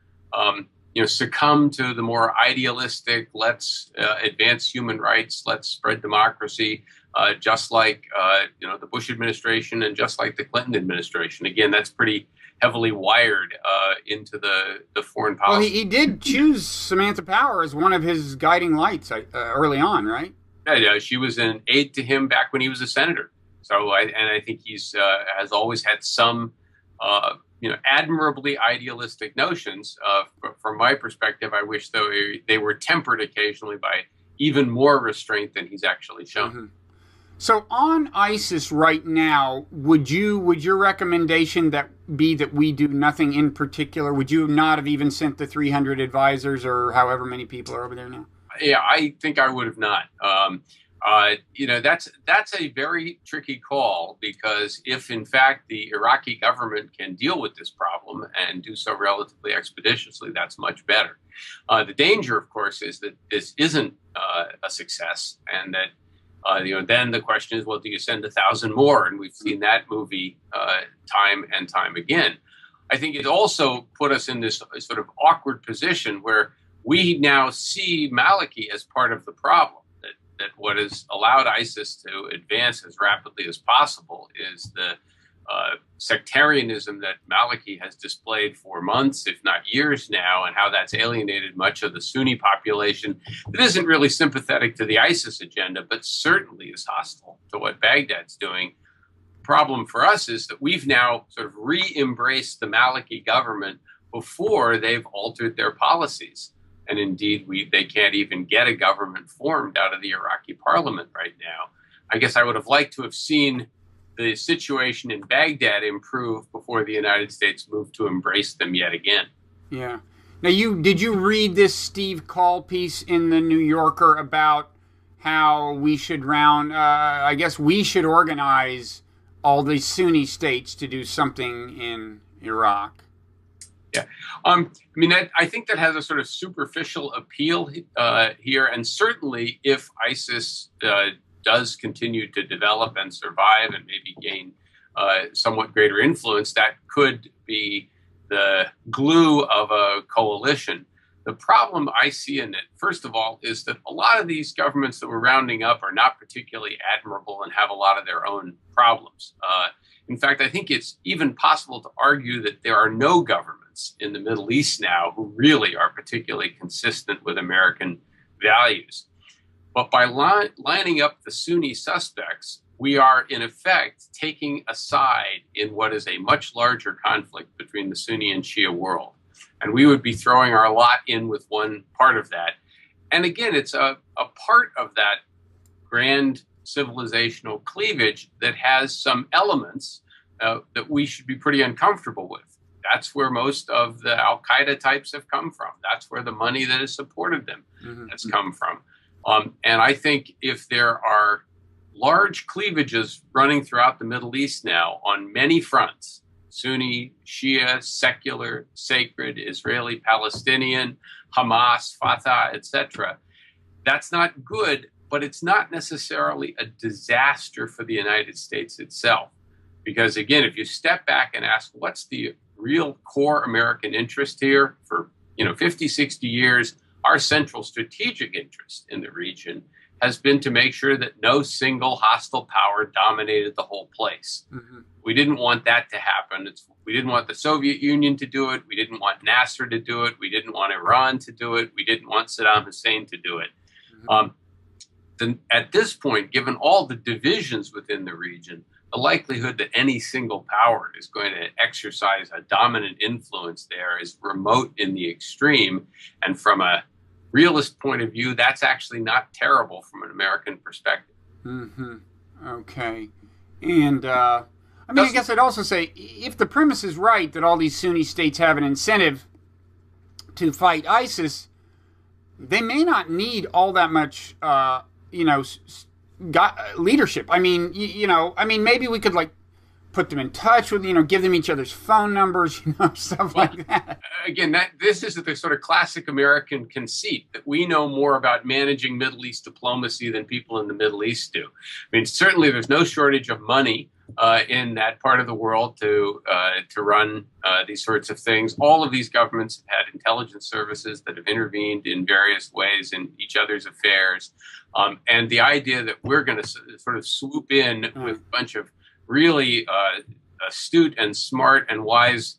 succumb to the more idealistic, let's advance human rights, let's spread democracy, just like, the Bush administration and just like the Clinton administration. Again, that's pretty heavily wired into the foreign policy. Well, he did choose Samantha Power as one of his guiding lights early on, right? Yeah, she was an aide to him back when he was a senator. So, I think he's has always had some, admirably idealistic notions. From my perspective, I wish though they were tempered occasionally by even more restraint than he's actually shown. Mm-hmm. So on ISIS right now, would your recommendation be that we do nothing in particular? Would you not have even sent the 300 advisors or however many people are over there now? Yeah, I think I would have not. That's a very tricky call, because if in fact the Iraqi government can deal with this problem and do so relatively expeditiously, that's much better. The danger, of course, is that this isn't a success, and that then the question is, well, do you send 1,000 more? And we've seen that movie time and time again. I think it also put us in this sort of awkward position where we now see Maliki as part of the problem. That what has allowed ISIS to advance as rapidly as possible is the sectarianism that Maliki has displayed for months, if not years now, and how that's alienated much of the Sunni population that isn't really sympathetic to the ISIS agenda, but certainly is hostile to what Baghdad's doing. The problem for us is that we've now sort of re-embraced the Maliki government before they've altered their policies. And indeed, they can't even get a government formed out of the Iraqi parliament right now. I guess I would have liked to have seen the situation in Baghdad improve before the United States moved to embrace them yet again. Yeah. Now, did you read this Steve Call piece in the New Yorker about how we should we should organize all these Sunni states to do something in Iraq? Yeah. I think that has a sort of superficial appeal here. And certainly if ISIS does continue to develop and survive and maybe gain somewhat greater influence, that could be the glue of a coalition. The problem I see in it, first of all, is that a lot of these governments that we're rounding up are not particularly admirable and have a lot of their own problems. In fact, I think it's even possible to argue that there are no governments in the Middle East now who really are particularly consistent with American values. But by lining up the Sunni suspects, we are in effect taking a side in what is a much larger conflict between the Sunni and Shia world. And we would be throwing our lot in with one part of that. And again, it's a part of that grand civilizational cleavage that has some elements that we should be pretty uncomfortable with. That's where most of the Al-Qaeda types have come from. That's where the money that has supported them has come from. And I think if there are large cleavages running throughout the Middle East now on many fronts, Sunni, Shia, secular, sacred, Israeli, Palestinian, Hamas, Fatah, etc., that's not good, but it's not necessarily a disaster for the United States itself. Because again, if you step back and ask, what's the real core American interest here? For 50, 60 years, our central strategic interest in the region has been to make sure that no single hostile power dominated the whole place. Mm-hmm. We didn't want that to happen. We didn't want the Soviet Union to do it. We didn't want Nasser to do it. We didn't want Iran to do it. We didn't want Saddam Hussein to do it. Mm-hmm. At this point, given all the divisions within the region, the likelihood that any single power is going to exercise a dominant influence there is remote in the extreme. And from a realist point of view, that's actually not terrible from an American perspective. Mm-hmm. Okay. And, I guess I'd also say, if the premise is right that all these Sunni states have an incentive to fight ISIS, they may not need all that much, leadership. Maybe we could put them in touch with, give them each other's phone numbers, stuff like that. Again, this is the sort of classic American conceit that we know more about managing Middle East diplomacy than people in the Middle East do. I mean, certainly there's no shortage of money in that part of the world to run these sorts of things. All of these governments have had intelligence services that have intervened in various ways in each other's affairs. And the idea that we're going to sort of swoop in with a bunch of really astute and smart and wise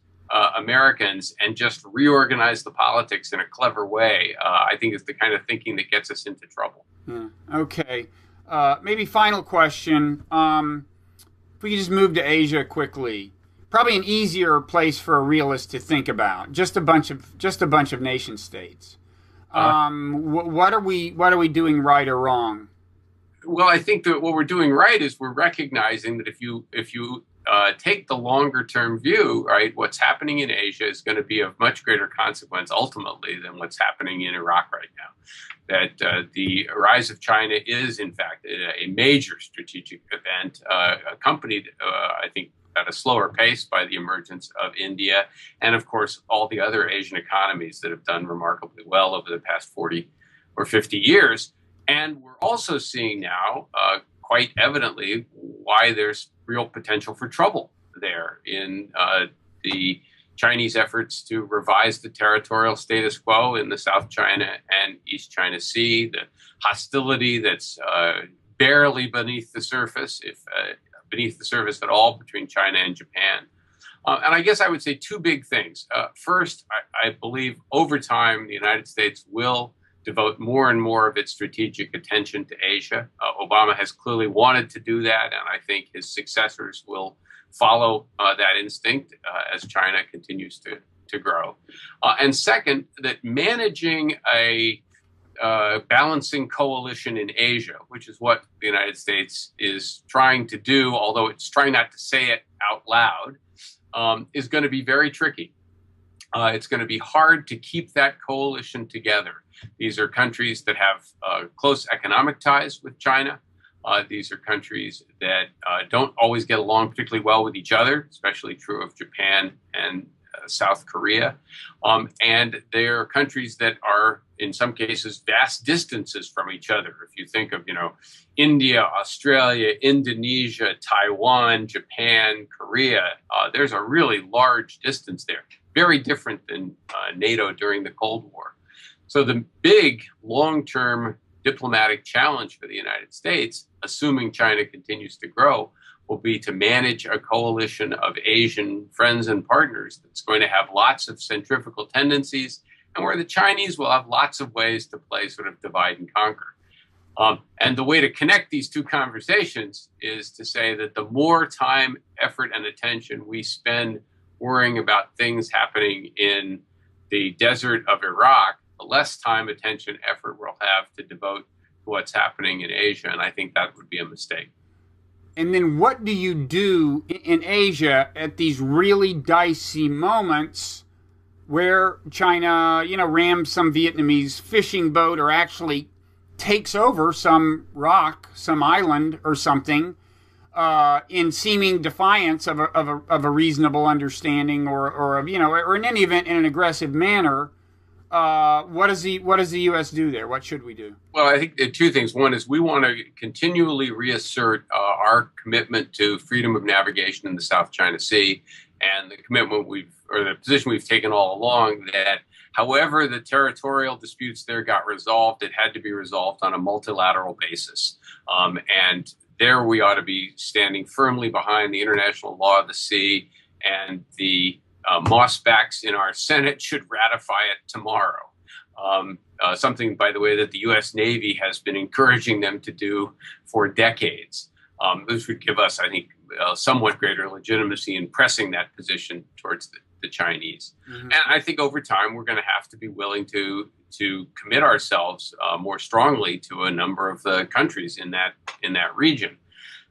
Americans and just reorganize the politics in a clever way, I think is the kind of thinking that gets us into trouble. Yeah. Okay. Maybe final question. If we could just move to Asia quickly, probably an easier place for a realist to think about. Just a bunch of nation states. What are we doing right or wrong? Well, I think that what we're doing right is we're recognizing that if you take the longer term view, right, what's happening in Asia is going to be of much greater consequence ultimately than what's happening in Iraq right now. That the rise of China is, in fact, a major strategic event, accompanied, I think, at a slower pace by the emergence of India and, of course, all the other Asian economies that have done remarkably well over the past 40 or 50 years. And we're also seeing now, quite evidently, why there's real potential for trouble there in the Chinese efforts to revise the territorial status quo in the South China and East China Sea, the hostility that's barely beneath the surface, if beneath the surface at all, between China and Japan. And I guess I would say two big things. First, I believe over time the United States will devote more and more of its strategic attention to Asia. Obama has clearly wanted to do that, and I think his successors will follow that instinct as China continues to grow. And second, that managing a balancing coalition in Asia, which is what the United States is trying to do, although it's trying not to say it out loud, is going to be very tricky. It's going to be hard to keep that coalition together. These are countries that have close economic ties with China. These are countries that don't always get along particularly well with each other, especially true of Japan and South Korea. And they are countries that are, in some cases, vast distances from each other. If you think of, India, Australia, Indonesia, Taiwan, Japan, Korea, there's a really large distance there. Very different than NATO during the Cold War. So the big long-term diplomatic challenge for the United States, assuming China continues to grow, will be to manage a coalition of Asian friends and partners that's going to have lots of centrifugal tendencies and where the Chinese will have lots of ways to play sort of divide and conquer. And the way to connect these two conversations is to say that the more time, effort, and attention we spend worrying about things happening in the desert of Iraq, the less time, attention, effort we'll have to devote to what's happening in Asia. And I think that would be a mistake. And then what do you do in Asia at these really dicey moments where China, rams some Vietnamese fishing boat or actually takes over some rock, some island or something, in seeming defiance of a reasonable understanding or in any event in an aggressive manner? What does the U.S. do there? What should we do? Well, I think there are two things. One is we want to continually reassert our commitment to freedom of navigation in the South China Sea, and the commitment the position we've taken all along that however the territorial disputes there got resolved, it had to be resolved on a multilateral basis. And there we ought to be standing firmly behind the international law of the sea, and the mossbacks in our Senate should ratify it tomorrow. Something, by the way, that the U.S. Navy has been encouraging them to do for decades. This would give us, I think, somewhat greater legitimacy in pressing that position towards the Chinese. Mm-hmm. And I think over time we're going to have to be willing to commit ourselves more strongly to a number of the countries in that region.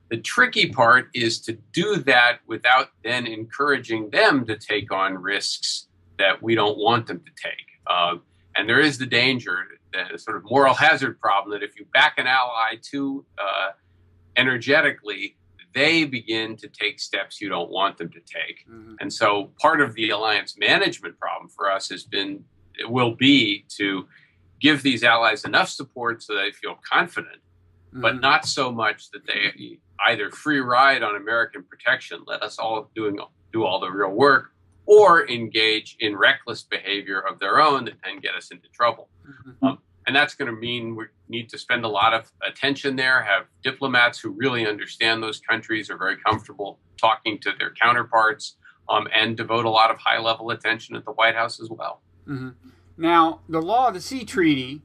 The tricky part is to do that without then encouraging them to take on risks that we don't want them to take. And there is the danger, the sort of moral hazard problem, that if you back an ally too energetically, they begin to take steps you don't want them to take. Mm-hmm. And so part of the alliance management problem for us will be to give these allies enough support so they feel confident, Mm-hmm. but not so much that they either free ride on American protection, let us all do all the real work, or engage in reckless behavior of their own that then get us into trouble. Mm-hmm. And that's going to mean we need to spend a lot of attention there, have diplomats who really understand those countries, are very comfortable talking to their counterparts, and devote a lot of high-level attention at the White House as well. Mm-hmm. Now, the Law of the Sea Treaty,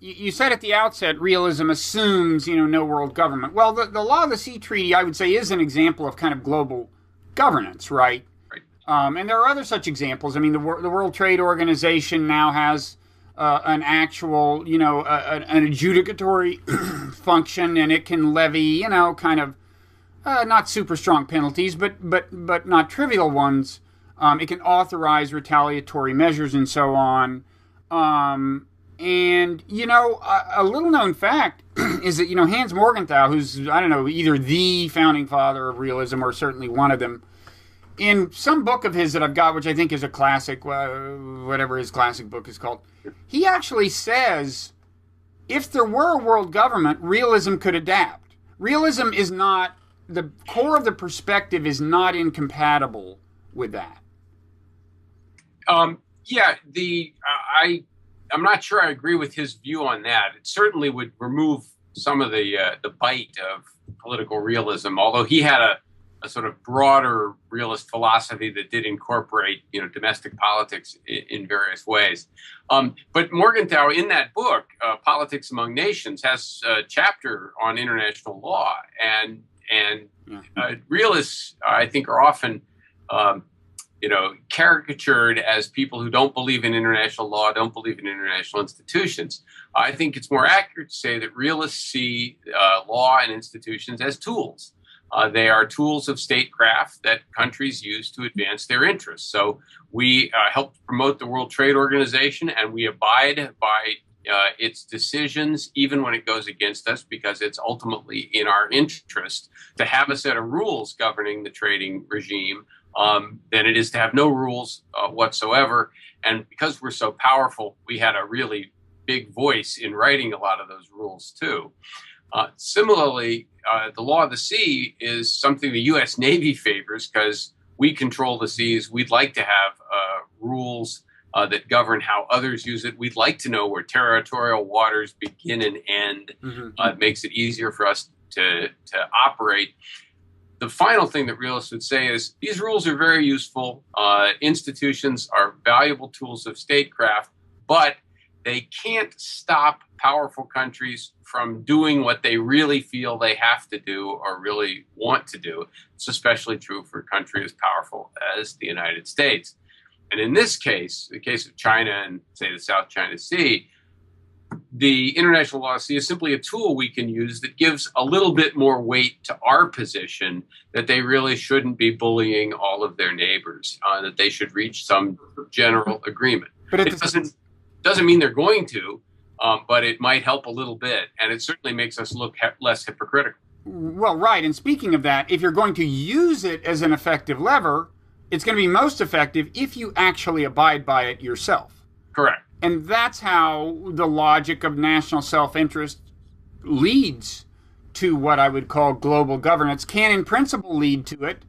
you said at the outset, realism assumes, no world government. Well, the Law of the Sea Treaty, I would say, is an example of kind of global governance, right? Right. And there are other such examples. I mean, the World Trade Organization now has an actual, an adjudicatory function, and it can levy, kind of not super strong penalties, but not trivial ones. It can authorize retaliatory measures and so on. And, a little known fact is that, Hans Morgenthau, who's, I don't know, either the founding father of realism or certainly one of them, in some book of his that I've got, which I think is a classic, whatever his classic book is called, he actually says, if there were a world government, realism could adapt. Realism is not, the core of the perspective is not incompatible with that. I'm not sure I agree with his view on that. It certainly would remove some of the bite of political realism, although he had a sort of broader realist philosophy that did incorporate, domestic politics in various ways. But Morgenthau, in that book, Politics Among Nations, has a chapter on international law, and realists, I think, are often caricatured as people who don't believe in international law, don't believe in international institutions. I think it's more accurate to say that realists see law and institutions as tools. They are tools of statecraft that countries use to advance their interests. So we help promote the World Trade Organization, and we abide by its decisions, even when it goes against us, because it's ultimately in our interest to have a set of rules governing the trading regime than it is to have no rules whatsoever. And because we're so powerful, we had a really big voice in writing a lot of those rules, too. Similarly, the law of the sea is something the U.S. Navy favors because we control the seas. We'd like to have rules that govern how others use it. We'd like to know where territorial waters begin and end. Mm-hmm. It makes it easier for us to operate. The final thing that realists would say is these rules are very useful. Institutions are valuable tools of statecraft, but they can't stop powerful countries from doing what they really feel they have to do or really want to do. It's especially true for a country as powerful as the United States. And in this case, the case of China and, say, the South China Sea, the international law of the sea is simply a tool we can use that gives a little bit more weight to our position that they really shouldn't be bullying all of their neighbors, that they should reach some general agreement. But it doesn't mean they're going to, but it might help a little bit, and it certainly makes us look less hypocritical. Well, right, and speaking of that, if you're going to use it as an effective lever, it's going to be most effective if you actually abide by it yourself. Correct. And that's how the logic of national self-interest leads to what I would call global governance, can in principle lead to it.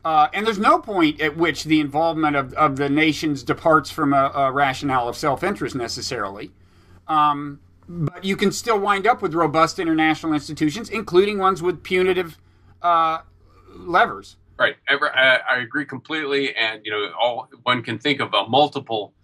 And there's no point at which the involvement of the nations departs from a rationale of self-interest necessarily. But you can still wind up with robust international institutions, including ones with punitive levers. Right. I agree completely. And, one can think of multiple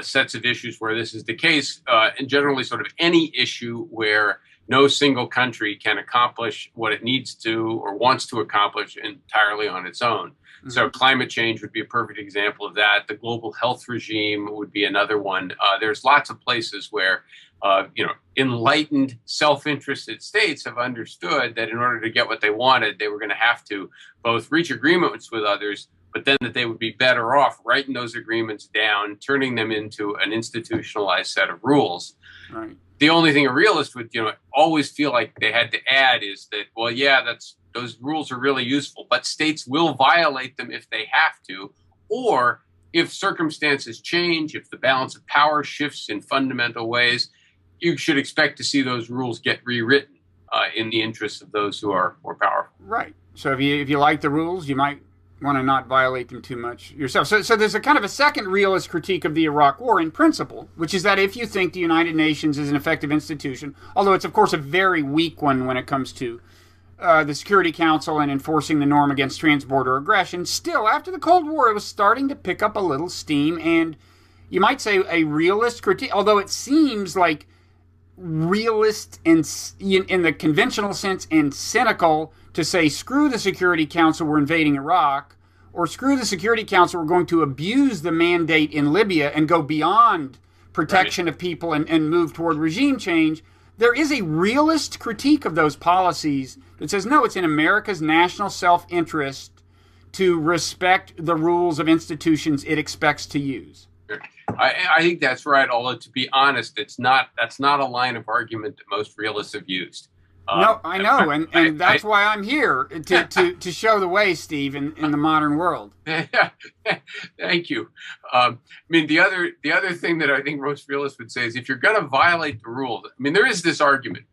sets of issues where this is the case, and generally sort of any issue where no single country can accomplish what it needs to or wants to accomplish entirely on its own. Mm-hmm. So climate change would be a perfect example of that. The global health regime would be another one. There's lots of places where, enlightened, self-interested states have understood that in order to get what they wanted, they were going to have to both reach agreements with others, but then that they would be better off writing those agreements down, turning them into an institutionalized set of rules. Right. The only thing a realist would, always feel like they had to add is that, well, yeah, those rules are really useful, but states will violate them if they have to, or if circumstances change, if the balance of power shifts in fundamental ways, you should expect to see those rules get rewritten in the interests of those who are more powerful. Right. So if you like the rules, you might want to not violate them too much yourself. So there's a kind of a second realist critique of the Iraq War in principle, which is that if you think the United Nations is an effective institution, although it's of course a very weak one when it comes to the Security Council and enforcing the norm against transborder aggression, still after the Cold War it was starting to pick up a little steam, and you might say a realist critique, although it seems like realist in the conventional sense and cynical to say screw the Security Council, we're invading Iraq, or screw the Security Council, we're going to abuse the mandate in Libya and go beyond protection of people and move toward regime change. There is a realist critique of those policies that says, no, it's in America's national self-interest to respect the rules of institutions it expects to use. I think that's right, although to be honest, that's not a line of argument that most realists have used. No, I know, and that's why I'm here, to show the way, Steve, in the modern world. Thank you. The other thing that I think most realists would say is if you're going to violate the rules, there is this argument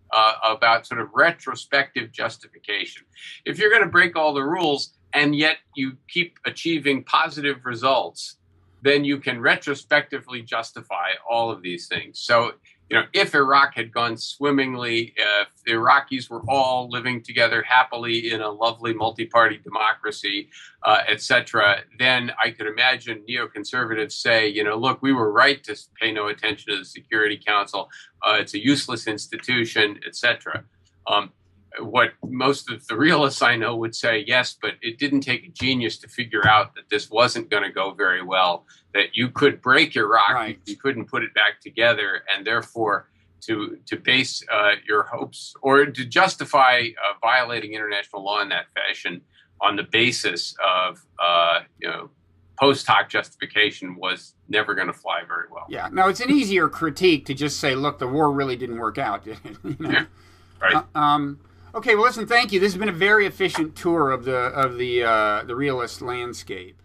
about sort of retrospective justification. If you're going to break all the rules and yet you keep achieving positive results, then you can retrospectively justify all of these things. So, if Iraq had gone swimmingly, if the Iraqis were all living together happily in a lovely multi-party democracy, etc., then I could imagine neoconservatives say, look, we were right to pay no attention to the Security Council. It's a useless institution, etc. What most of the realists I know would say, yes, but it didn't take a genius to figure out that this wasn't going to go very well, that you could break Iraq, right. You couldn't put it back together, and therefore to base your hopes or to justify violating international law in that fashion on the basis of post hoc justification was never going to fly very well. Yeah, no, it's an easier critique to just say, look, the war really didn't work out. Yeah, right. Okay, well, listen, thank you. This has been a very efficient tour of the realist landscape.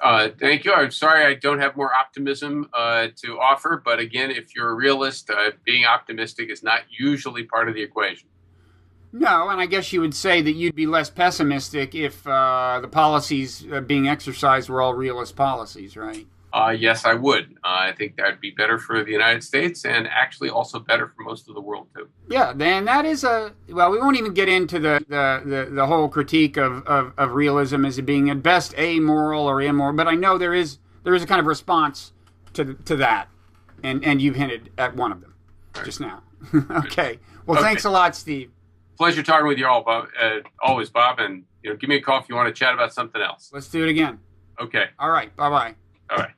Thank you. I'm sorry I don't have more optimism to offer, but again, if you're a realist, being optimistic is not usually part of the equation. No, and I guess you would say that you'd be less pessimistic if the policies being exercised were all realist policies, right? Yes, I would. I think that would be better for the United States and actually also better for most of the world, too. Yeah, then that is we won't even get into the whole critique of realism as it being at best amoral or immoral, but I know there is a kind of response to that, and you've hinted at one of them just now. Okay. Well, thanks a lot, Steve. Pleasure talking with you all, Bob. Always, Bob, and give me a call if you want to chat about something else. Let's do it again. Okay. All right. Bye-bye. All right.